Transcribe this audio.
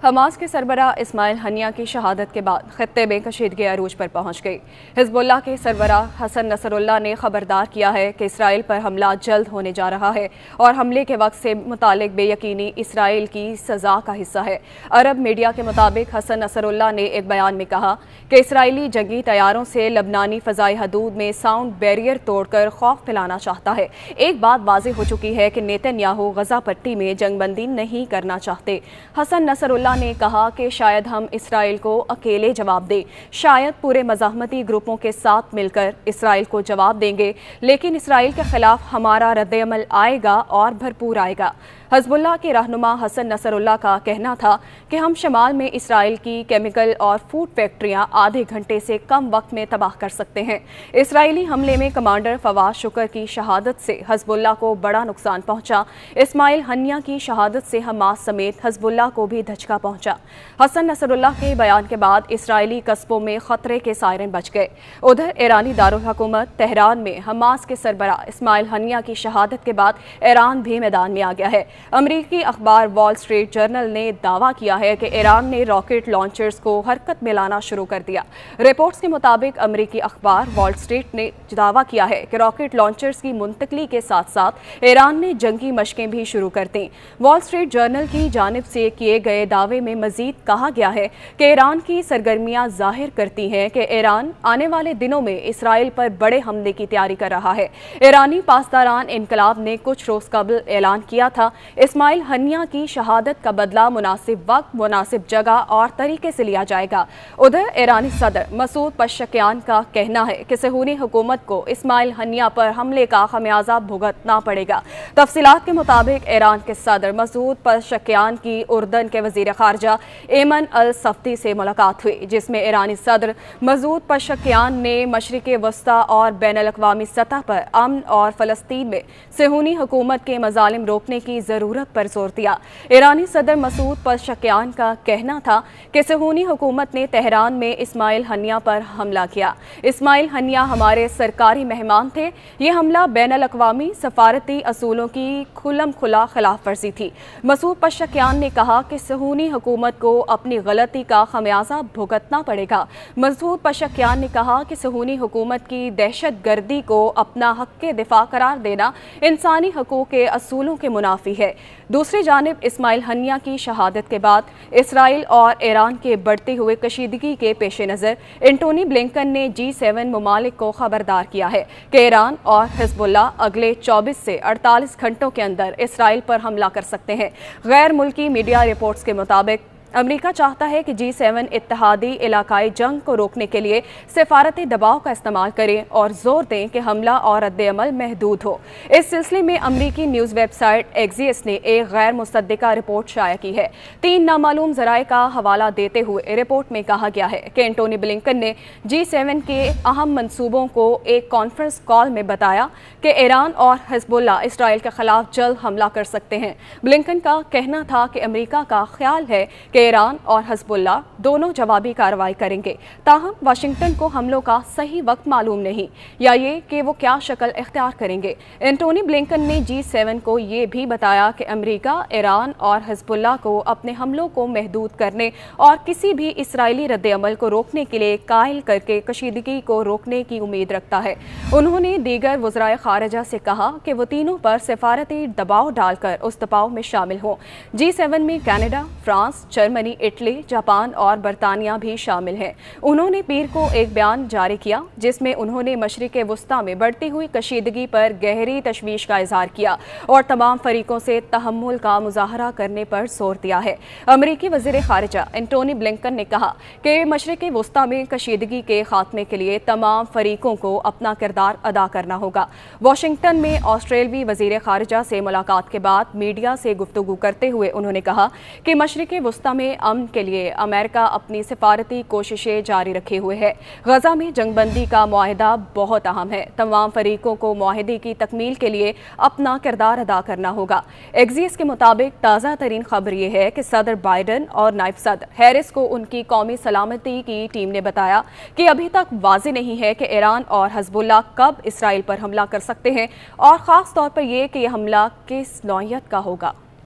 Hamas کے سربراہ اسماعیل ہنیہ کی شہادت کے بعد خطے میں کشیدگی عروج پر پہنچ گئی۔ حزب اللہ کے سربراہ حسن نصر اللہ نے خبردار کیا ہے کہ اسرائیل پر حملہ جلد ہونے جا رہا ہے اور حملے کے وقت سے متعلق بے یقینی اسرائیل کی سزا کا حصہ ہے۔ عرب میڈیا کے مطابق حسن نصر اللہ نے ایک بیان میں کہا کہ اسرائیلی جنگی طیاروں سے لبنانی فضائی حدود میں ساؤنڈ بیریئر توڑ کر خوف پھیلانا چاہتا ہے۔ ایک بات واضح ہو چکی ہے کہ نیتن یاہو غزہ پٹی میں جنگ بندی نہیں کرنا چاہتے۔ حسن نصر اللہ نے کہا کہ شاید ہم اسرائیل کو اکیلے جواب دیں، شاید پورے مزاحمتی گروپوں کے ساتھ مل کر اسرائیل کو جواب دیں گے، لیکن اسرائیل کے خلاف ہمارا رد عمل آئے گا اور بھرپور آئے گا۔ حزب اللہ کے رہنما حسن نصر اللہ کا کہنا تھا کہ ہم شمال میں اسرائیل کی کیمیکل اور فوڈ فیکٹریاں آدھے گھنٹے سے کم وقت میں تباہ کر سکتے ہیں۔ اسرائیلی حملے میں کمانڈر فواز شکر کی شہادت سے حزب اللہ کو بڑا نقصان پہنچا۔ اسماعیل ہنیہ کی شہادت سے حماس سمیت حزب اللہ کو بھی دھچکا پہنچا۔ حسن نصر اللہ کے بیان کے بعد اسرائیلی قصبوں میں خطرے کے سائرن بج گئے۔ ادھر ایرانی دارالحکومت تہران میں حماس کے سربراہ اسماعیل ہنیہ کی شہادت کے بعد ایران بھی میدان میں آ گیا ہے۔ امریکی اخبار وال اسٹریٹ جرنل نے دعویٰ کیا ہے کہ ایران نے راکٹ لانچرز کو حرکت میں لانا شروع کر دیا۔ رپورٹس کے مطابق امریکی اخبار وال اسٹریٹ نے دعویٰ کیا ہے کہ راکٹ لانچرز کی منتقلی کے ساتھ ساتھ ایران نے جنگی مشقیں بھی شروع کر دیں۔ وال اسٹریٹ جرنل کی جانب سے کیے گئے دعوے میں مزید کہا گیا ہے کہ ایران کی سرگرمیاں ظاہر کرتی ہیں کہ ایران آنے والے دنوں میں اسرائیل پر بڑے حملے کی تیاری کر رہا ہے۔ ایرانی پاسداران انقلاب نے کچھ روز قبل اعلان کیا تھا اسماعیل ہنیہ کی شہادت کا بدلہ مناسب وقت، مناسب جگہ اور طریقے سے لیا جائے گا۔ ادھر ایرانی صدر مسعود پزشکیان کا کہنا ہے کہ صہیونی حکومت کو اسماعیل ہنیہ پر حملے کا خمیازہ بھگتنا پڑے گا۔ تفصیلات کے مطابق ایران کے صدر مسعود پزشکیان کی اردن کے وزیر خارجہ ایمن الصفدی سے ملاقات ہوئی، جس میں ایرانی صدر مسعود پزشکیان نے مشرق وسطی اور بین الاقوامی سطح پر امن اور فلسطین میں صہیونی حکومت کے مظالم روکنے کی ضرورت پر زور دیا۔ ایرانی صدر مسعود پزشکیان کا کہنا تھا کہ صہیونی حکومت نے تہران میں اسماعیل ہنیہ پر حملہ کیا۔ اسماعیل ہنیہ ہمارے سرکاری مہمان تھے۔ یہ حملہ بین الاقوامی سفارتی اصولوں کی کھلم کھلا خلاف ورزی تھی۔ مسعود پزشکیان نے کہا کہ صہیونی حکومت کو اپنی غلطی کا خمیازہ بھگتنا پڑے گا۔ مسعود پزشکیان نے کہا کہ صہیونی حکومت کی دہشت گردی کو اپنا حق کے دفاع قرار دینا انسانی حقوق کے اصولوں کے منافی ہے۔ دوسری جانب اسماعیل ہنیہ کی شہادت کے بعد اسرائیل اور ایران کے بڑھتے ہوئے کشیدگی کے پیش نظر اینٹونی بلنکن نے G7 ممالک کو خبردار کیا ہے کہ ایران اور حزب اللہ اگلے 24 سے 48 گھنٹوں کے اندر اسرائیل پر حملہ کر سکتے ہیں۔ غیر ملکی میڈیا رپورٹس کے مطابق امریکہ چاہتا ہے کہ G7 اتحادی علاقائی جنگ کو روکنے کے لیے سفارتی دباؤ کا استعمال کریں اور زور دیں کہ حملہ اور رد عمل محدود ہو۔ اس سلسلے میں امریکی نیوز ویب سائٹ ایکزیس نے ایک غیر مصدقہ رپورٹ شائع کی ہے۔ 3 نامعلوم ذرائع کا حوالہ دیتے ہوئے رپورٹ میں کہا گیا ہے کہ اینٹونی بلنکن نے G7 کے اہم منصوبوں کو ایک کانفرنس کال میں بتایا کہ ایران اور حزب اللہ اسرائیل کے خلاف جلد حملہ کر سکتے ہیں۔ بلنکن کا کہنا تھا کہ امریکہ کا خیال ہے کہ ایران اور حزب اللہ دونوں جوابی کارروائی کریں گے، تاہم واشنگٹن کو حملوں کا صحیح وقت معلوم نہیں یا یہ کہ وہ کیا شکل اختیار کریں گے۔ اینٹونی بلنکن نے G7 کو یہ بھی بتایا کہ امریکہ ایران اور حزب اللہ کو اپنے حملوں کو محدود کرنے اور کسی بھی اسرائیلی رد عمل کو روکنے کے لیے قائل کر کے کشیدگی کو روکنے کی امید رکھتا ہے۔ انہوں نے دیگر وزرائے خارجہ سے کہا کہ وہ تینوں پر سفارتی دباؤ ڈال کر اس دباؤ میں شامل ہوں۔ G7 میں Canada, France, Germany, Italy, Japan اور برطانیہ بھی شامل ہیں۔ انہوں نے پیر کو ایک بیان جاری کیا جس میں انہوں نے مشرق وسطی میں بڑھتی ہوئی کشیدگی پر گہری تشویش کا اظہار کیا اور تمام فریقوں سے تحمل کا مظاہرہ کرنے پر زور دیا ہے۔ امریکی وزیر خارجہ اینٹونی بلنکن نے کہا کہ مشرق وسطی میں کشیدگی کے خاتمے کے لیے تمام فریقوں کو اپنا کردار ادا کرنا ہوگا۔ واشنگٹن میں آسٹریلوی وزیر خارجہ سے ملاقات کے بعد میڈیا سے گفتگو کرتے ہوئے انہوں نے کہا کہ مشرق وسطی میں امن کے لیے امریکہ اپنی سفارتی کوششیں جاری رکھے ہوئے ہے۔ غزہ میں جنگ بندی کا معاہدہ بہت اہم ہے۔ تمام فریقوں کو معاہدے کی تکمیل کے لیے اپنا کردار ادا کرنا ہوگا۔ ایکزیس کے مطابق تازہ ترین خبر یہ ہے کہ صدر بائیڈن اور نائب صدر ہیرس کو ان کی قومی سلامتی کی ٹیم نے بتایا کہ ابھی تک واضح نہیں ہے کہ ایران اور حزب اللہ کب اسرائیل پر حملہ کر سکتے ہیں اور خاص طور پر یہ کہ یہ حملہ کس نوعیت کا ہوگا۔